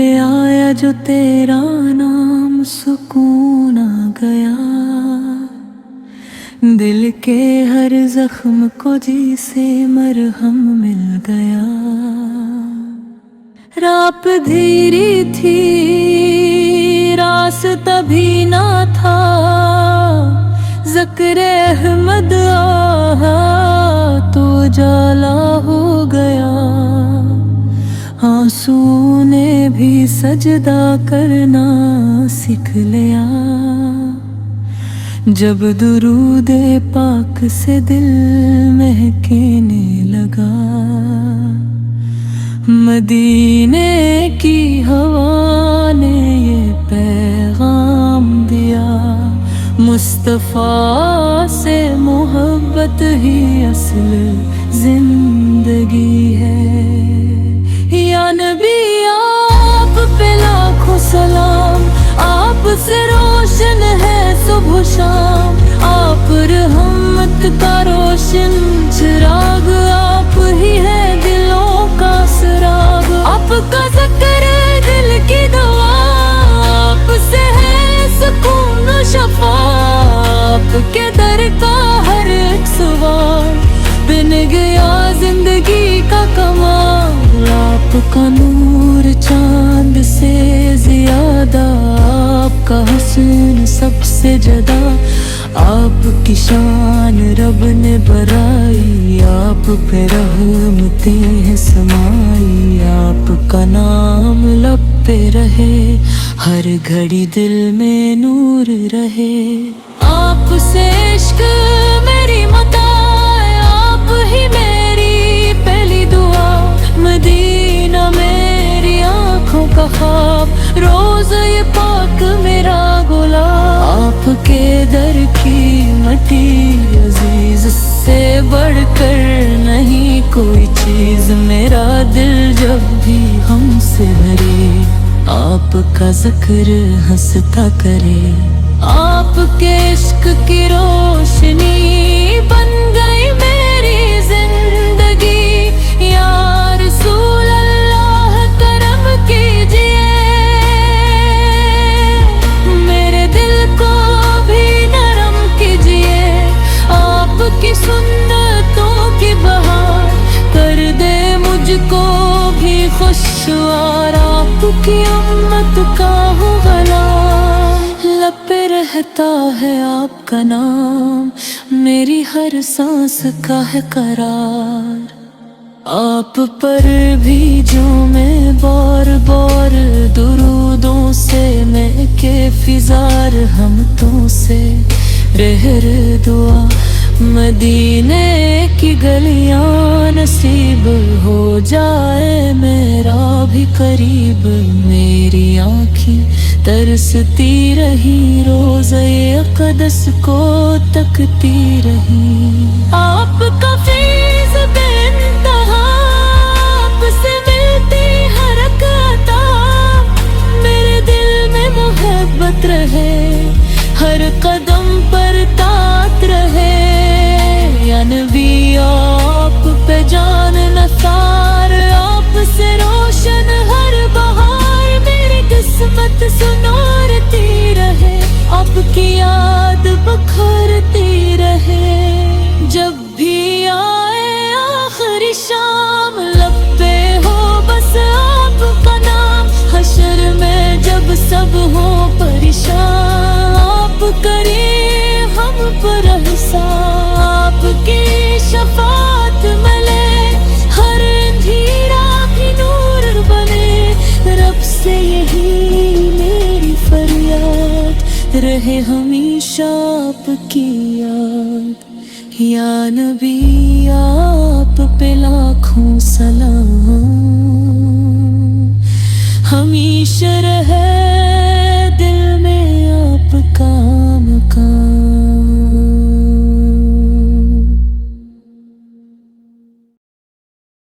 پہ آیا جو تیرا نام سکون آ گیا، دل کے ہر زخم کو جی سے مرہم مل گیا۔ رات دھیری تھی راستہ بھی نہ تھا، ذکر احمد آہا تو جالا ہو گیا۔ آنسو نے بھی سجدہ کرنا سیکھ لیا، جب درود پاک سے دل مہکنے لگا۔ مدینے کی ہوا نے یہ پیغام دیا، مصطفیٰ سے محبت ہی اصل زندگی ہے۔ یا نبی آپ پہ لاکھوں سلام، آپ سے روشن ہے صبح و شام، آپ رحمت کا روشن چراغ، آپ ہی ہے دلوں کا سراغ۔ آپ کا ذکر دل کی دوا، آپ سے ہے سکون و شفا، آپ کے در کا ہر ایک سوال بن گیا زندگی کا کمال۔ آپ کا نور چاند سے زیادہ، آپ کا حسن سب سے جدا، آپ کی شان رب نے بڑھائی، آپ پہ رحمتیں ہیں سمائی۔ آپ کا نام لب پہ رہے، ہر گھڑی دل میں نور رہے۔ آپ سے عشق میری متاع، آپ ہی میری پہلی دعا، مدینہ میری آنکھوں کا خواب، روزہ یہ پاک میرا غلام۔ آپ کے در کی مٹی عزیز سے بڑھ کر نہیں کوئی چیز، میرا دل جب بھی ہم سے بھرے، آپ کا ذکر ہنستا کرے۔ آپ کے عشق کی روشنی بن گئی میری زندگی، یا رسول اللہ کرم کیجئے، میرے دل کو بھی نرم کیجئے۔ آپ کی سنتوں کی بہار کر دے مجھ کو بھی خوشوار، آپ کی امت کا ہوں غلام۔ لب پہ رہتا ہے آپ کا نام، میری ہر سانس کا ہے قرار۔ آپ پر بھی جو میں بار بار درودوں سے میں کے فضار ہمتوں سے رہر دعا، مدینے کی گلیاں نصیب ہو جائے میرا بھی قریب۔ میری آنکھیں ترستی رہی روزہ اقدس کو تکتی رہی۔ آپ کا فیض بے انتہا، آپ سے ملتی ہر عطا، میرے دل میں محبت رہے، ہر قدم پر طاعت رہے۔ یا نبی آپ پہ جان نثار، آپ سے روشن ہر بہار، میری قسمت سنورتی رہے، آپ کی یاد بکھرتی رہے۔ جب بھی آئے آخری شام، لب پہ ہو بس آپ کا نام، حشر میں جب سب ہوں پریشان، آپ کریں ہم پر احسان۔ آپ کی شفاعت ملے، ہر اندھیرا بھی نور بنے، رب سے یہی میری فریاد، رہے ہمیشہ آپ کی یاد۔ یا نبی آپ پہ لاکھوں سلام، ہمیشہ رہے